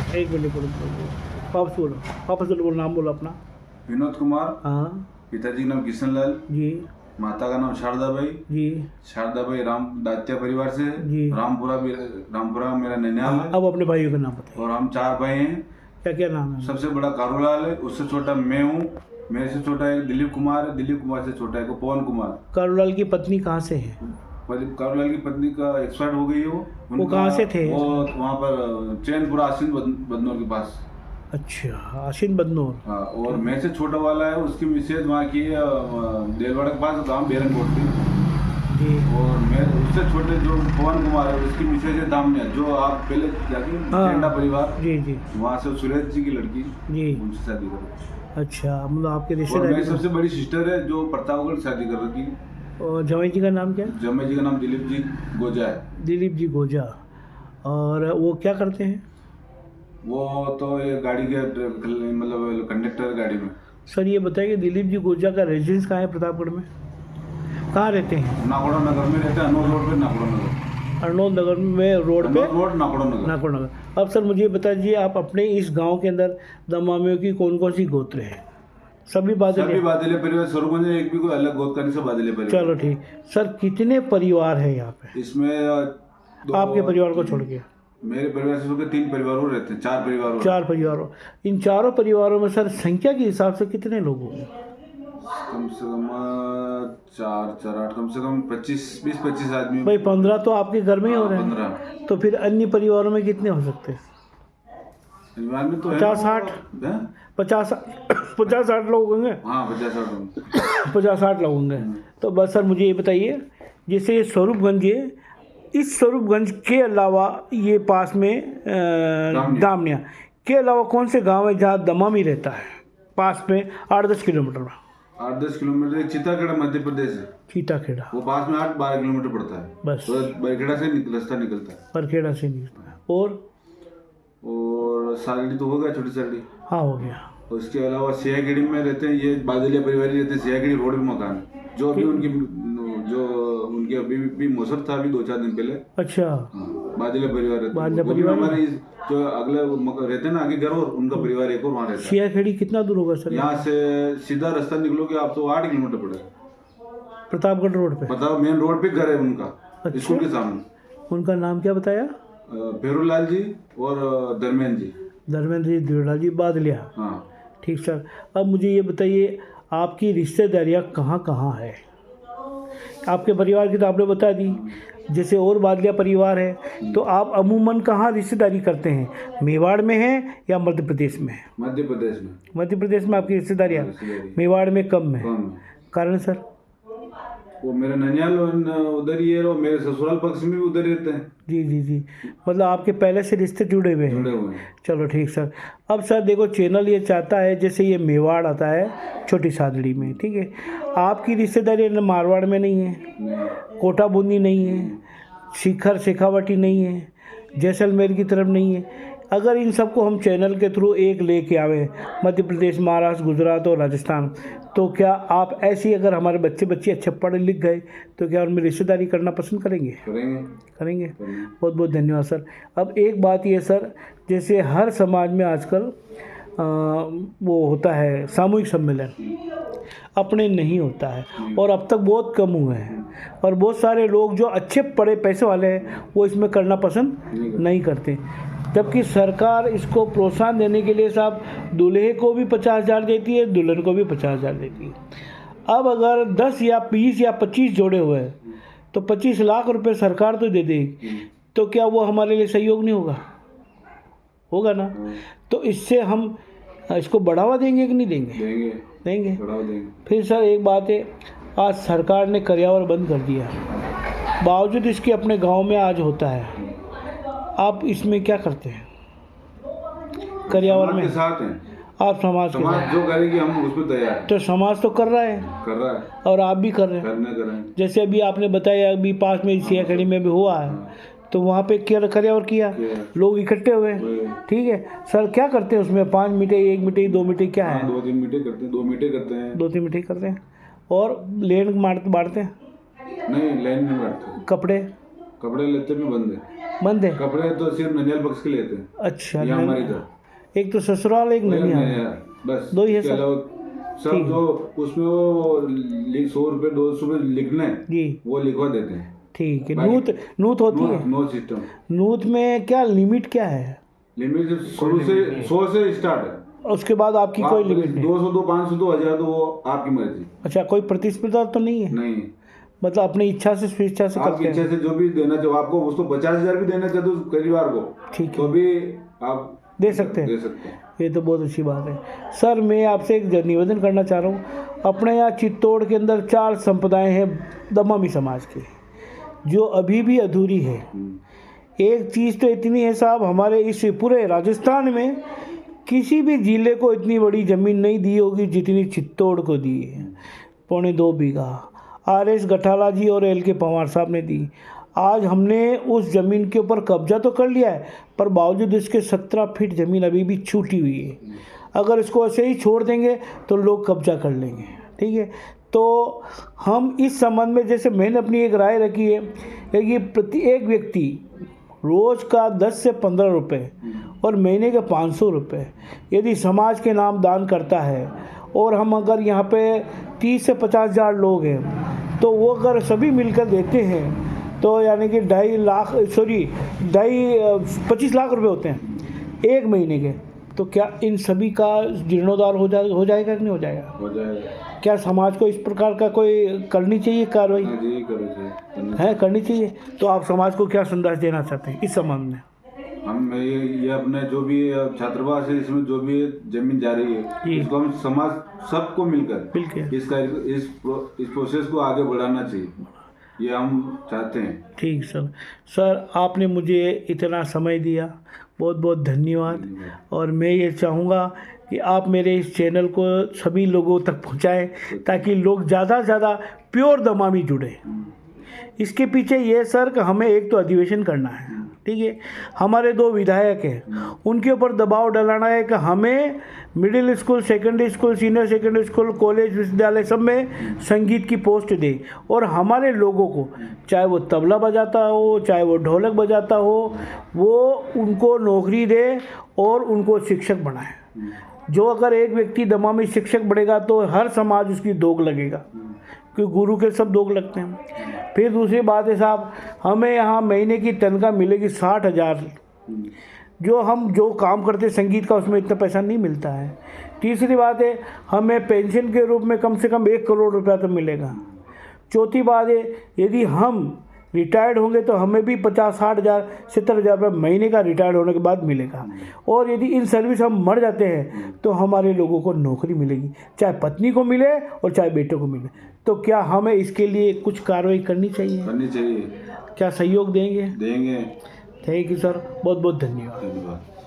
एक मिनट बोलो, वापस बोलो, वापस बोलो, नाम बोलो अपना। विनोद कुमार। हाँ पिताजी का नाम किशनलाल जी माता का नाम शारदाबाई। जी शारदाबाई राम दात्या परिवार से है। जी। रामपुरा मेरा ननिहाल है। अब अपने भाइयों का नाम बताइए, और हम 4 भाई हैं। क्या क्या नाम है? सबसे बड़ा कारूलाल है, उससे छोटा मैं हूँ। मेरे से छोटा एक दिलीप कुमार है, दिलीप कुमार से छोटा एक पवन कुमार। कारूलाल की पत्नी कहाँ से है? कारूलाल की पत्नी का एक्सपायर हो गई है वो कहाँ से थे? वो वहाँ पर चैनपुरा आसिन बदनौर के पास। अच्छा, आशीन बदनौर। हाँ, और मैं से छोटा वाला है, उसकी मिसेज वहाँ की देलवाड़ा के पास गाँव बेरनकोट थी जी। और मैं उससे छोटे जो पवन कुमार है उसकी मिसेज है दामनिया, जो आप पहले जाके टेंडा परिवार जी जी वहाँ से सुरेश जी की लड़की जी। उनसे शादी कर। अच्छा, मतलब आपके और रिश्तेदारी मेरी सबसे बड़ी सिस्टर है जो प्रतापगढ़ शादी कर रखी। और जवाई जी का नाम क्या है? जम्मे जी का नाम दिलीप जी गोजा है। दिलीप जी गोजा। और वो क्या करते हैं? वो तो ये गाड़ी के मतलब कंडक्टर गाड़ी में। सर ये बताइए, दिलीप जी गोजा का रेजिडेंस कहाँ है प्रतापगढ़ में? कहाँ रहते हैं? नाकोड़ा नगर में रहते हैं, अनोर रोड पे नाकोड़ा नगर। अर्नोल नगर में रोड पे रोड नाकोड़ा नगर। नागौर नगर। अब सर मुझे बताइए, आप अपने इस गांव के अंदर दमामियों की कौन कौन सी गोत्र है? सभी बादल? बादले परिवार स्वरूप एक भी कोई अलग गोत्र का नहीं, सब बादले परिवार। चलो ठीक। सर कितने परिवार है यहाँ पे इसमें आपके परिवार को छोड़ के? मेरे परिवार से छोड़ के 3 परिवार और रहते हैं, 4 परिवार और। 4 परिवारों। इन चारों परिवारों में सर संख्या के हिसाब से कितने लोग होंगे? कम से कम 4 4 8 कम से कम 20-25 आदमी। भाई 15 तो आपके घर में ही हो रहे हैं। 15 तो फिर अन्य परिवारों में कितने हो सकते हैं? परिवार में तो 50-60 50-60 लोग होंगे। हाँ 50-60 50-60 लोग होंगे। तो बस सर मुझे ये बताइए, जैसे ये स्वरूपगंज है, इस स्वरूपगंज के अलावा ये पास में दामनिया के अलावा कौन से गांव है जहाँ दमामी रहता है? पास में 8-10 किलोमीटर में। 8-10 किलोमीटर चिताखेड़ा मध्य प्रदेश है। चीताखेड़ा वो पास में 8-12 किलोमीटर पड़ता है। बस तो बरखेड़ा से रास्ता निकलता है। बरखेड़ा से निकलता है। और सालडी तो होगा, छोटी सालडी। हाँ हो गया। उसके अलावा सियाखेड़ी में रहते हैं, ये बादलिया परिवार ही रहते हैं। सियाखेड़ी रोड में मकान है, जो अभी उनकी अभी मौसम था अभी 2-4 दिन पहले। अच्छा, बादलिया परिवार रहते बादलिया हैं। परिवार हमारे जो अगले रहते हैं ना आगे घर, और उनका परिवार एक और वहाँ रहता है। सियाखेड़ी कितना दूर होगा सर? यहाँ से सीधा रास्ता निकलोगे आप तो 8 किलोमीटर पड़ेगा। प्रतापगढ़ रोड पे? बताओ, मेन रोड पे घर है उनका। अच्छा। स्कूल के सामने। उनका नाम क्या बताया? भैरूलाल जी और धर्मेंद्र जी। धर्मेंद्र जी, द्विवेलाल जी, बादलिया। हाँ ठीक सर। अब मुझे ये बताइए, आपकी रिश्तेदारियाँ कहाँ कहाँ है? आपके परिवार की तो आपने बता दी, जैसे और बादलिया परिवार है, तो आप अमूमन कहाँ रिश्तेदारी करते हैं? मेवाड़ में है या मध्य प्रदेश में है? मध्य प्रदेश में। मध्य प्रदेश में आपकी रिश्तेदारियाँ, मेवाड़ में कम है। कारण सर? वो मेरा ननिहाल उधर ही है और मेरे ससुराल पक्ष में भी उधर रहते हैं। जी जी जी, मतलब आपके पहले से रिश्ते जुड़े हुए हैं। चलो ठीक सर। अब सर देखो, चैनल ये चाहता है, जैसे ये मेवाड़ आता है छोटी सादड़ी में, ठीक है, आपकी रिश्तेदारी मारवाड़ में नहीं है, कोटा बूंदी नहीं है, शिखर शेखावटी नहीं है, जैसलमेर की तरफ नहीं है। अगर इन सबको हम चैनल के थ्रू एक लेके आवे, मध्य प्रदेश, महाराष्ट्र, गुजरात और राजस्थान, तो क्या आप ऐसी, अगर हमारे बच्चे अच्छे पढ़े लिख गए, तो क्या उनमें रिश्तेदारी करना पसंद करेंगे? करेंगे। बहुत बहुत धन्यवाद सर। अब एक बात ये सर, जैसे हर समाज में आजकल वो होता है सामूहिक सम्मेलन, अपने नहीं होता है, और अब तक बहुत कम हुए हैं, और बहुत सारे लोग जो अच्छे पढ़े पैसे वाले हैं वो इसमें करना पसंद नहीं करते। जबकि सरकार इसको प्रोत्साहन देने के लिए साहब दूल्हे को भी 50,000 देती है, दुल्हन को भी 50,000 देती है। अब अगर 10 या 20 या 25 जोड़े हुए हैं तो 25 लाख रुपए सरकार तो दे देगी, तो क्या वो हमारे लिए सहयोग नहीं होगा? होगा ना? तो इससे हम इसको बढ़ावा देंगे कि नहीं देंगे? देंगे। फिर सर एक बात है, आज सरकार ने कर्यावर बंद कर दिया, बावजूद इसके अपने गांव में आज होता है। आप इसमें क्या करते हैं? कर्यावर में साथ हैं आप, समाज के साथ जो करेगी हम उसमें तैयार हैं। तो समाज तो कर रहा है और आप भी कर रहे हैं। जैसे अभी आपने बताया, अभी पास में सियाखेड़ी में भी हुआ है, तो वहाँ पे कर्यावर किया, लोग इकट्ठे हुए, ठीक है सर। क्या करते हैं उसमें? 5 मीठे, 1 मीठे, 2 मीठे, क्या है? 2-3 मीठे करते हैं, 2 मीठे करते हैं, 2-3 मीठे करते हैं, और लेन बांटते हैं? नहीं, लेन नहीं बांटते। कपड़े कपड़े लेते भी बंद है। बंद है? कपड़े तो सिर्फ ननियाल पक्ष के लेते हैं। अच्छा, ये हमारी इधर एक तो ससुराल, एक ननियाल, ननियाल, बस दो ही है इसके सर? अलावा सब जो उसमें वो 100 रुपये 200 रुपये लिखना है जी वो लिखवा देते हैं। ठीक है। बाकी- नूत होती है? No system. नूत में क्या लिमिट क्या है? लिमिट शुरू से 100 से स्टार्ट है। उसके बाद आपकी कोई लिमिट नहीं? 200 दो 500 दो 1000 तो वो आपकी मर्जी। अच्छा, कोई प्रतिस्पर्धा तो नहीं है? नहीं, मतलब अपनी इच्छा से, स्वेच्छा से आपकी करते इच्छा हैं? से जो भी देना चाहो, आपको उसको 50,000 भी देना चाहते हो परिवार को, ठीक तो है, भी आप दे सकते दे हैं। सकते हैं। ये तो बहुत अच्छी बात है। सर मैं आपसे एक निवेदन करना चाह रहा हूँ। अपने यहाँ चित्तौड़ के अंदर 4 संप्रदाय हैं दमामी समाज के, जो अभी भी अधूरी है। एक चीज़ तो इतनी है साहब, हमारे इस पूरे राजस्थान में किसी भी जिले को इतनी बड़ी ज़मीन नहीं दी होगी जितनी चित्तौड़ को दी है। 2.25 बीघा RS गठाला जी और LK पवार साहब ने दी। आज हमने उस ज़मीन के ऊपर कब्जा तो कर लिया है, पर बावजूद इसके 17 फीट ज़मीन अभी भी छूटी हुई है। अगर इसको ऐसे ही छोड़ देंगे तो लोग कब्जा कर लेंगे, ठीक है। तो हम इस संबंध में, जैसे मैंने अपनी एक राय रखी है कि प्रति एक व्यक्ति रोज़ का 10 से 15 रुपये और महीने के 500 रुपये यदि समाज के नाम दान करता है, और हम अगर यहाँ पे 30 से 50 हज़ार लोग हैं, तो वो अगर सभी मिलकर देते हैं तो यानी कि 25 लाख रुपए होते हैं एक महीने के। तो क्या इन सभी का जीर्णोद्धार हो जाएगा कि नहीं हो जाएगा? हो जाएगा। क्या समाज को इस प्रकार का कोई करनी चाहिए कार्रवाई? हाँ जी, करनी चाहिए। है, करनी चाहिए। तो आप समाज को क्या संदेश देना चाहते हैं इस संबंध में? हम ये अपने जो भी छात्रावास है, इसमें जो भी जमीन जा रही है, जी। इसको हम समाज सबको मिलकर इस प्रोसेस को आगे बढ़ाना चाहिए, ये हम चाहते हैं। ठीक सर आपने मुझे इतना समय दिया, बहुत बहुत धन्यवाद। और मैं ये चाहूँगा कि आप मेरे इस चैनल को सभी लोगों तक पहुँचाएं, ताकि लोग ज़्यादा से ज़्यादा प्योर दमामी जुड़े। इसके पीछे ये सर कि हमें एक तो अधिवेशन करना है, ठीक है। हमारे 2 विधायक हैं, उनके ऊपर दबाव डालना है कि हमें middle school, secondary school, senior secondary school, college, विश्वविद्यालय सब में संगीत की पोस्ट दे, और हमारे लोगों को, चाहे वो तबला बजाता हो, चाहे वो ढोलक बजाता हो, वो उनको नौकरी दे और उनको शिक्षक बनाए। जो अगर एक व्यक्ति दमामी शिक्षक बनेगा तो हर समाज उसकी दोग लगेगा, क्योंकि गुरु के सब दोग लगते हैं। फिर दूसरी बात है साहब, हमें यहाँ महीने की तनख्वाह मिलेगी 60,000। जो काम करते संगीत का उसमें इतना पैसा नहीं मिलता है। तीसरी बात है, हमें पेंशन के रूप में कम से कम 1 करोड़ रुपया तो मिलेगा। चौथी बात है, यदि हम रिटायर्ड होंगे तो हमें भी 50-60 हज़ार 70 हज़ार रुपये महीने का रिटायर्ड होने के बाद मिलेगा। और यदि इन सर्विस हम मर जाते हैं तो हमारे लोगों को नौकरी मिलेगी, चाहे पत्नी को मिले और चाहे बेटों को मिले। तो क्या हमें इसके लिए कुछ कार्रवाई करनी चाहिए? करनी चाहिए। क्या सहयोग देंगे? देंगे। थैंक यू सर, बहुत बहुत धन्यवाद। धन्यवाद।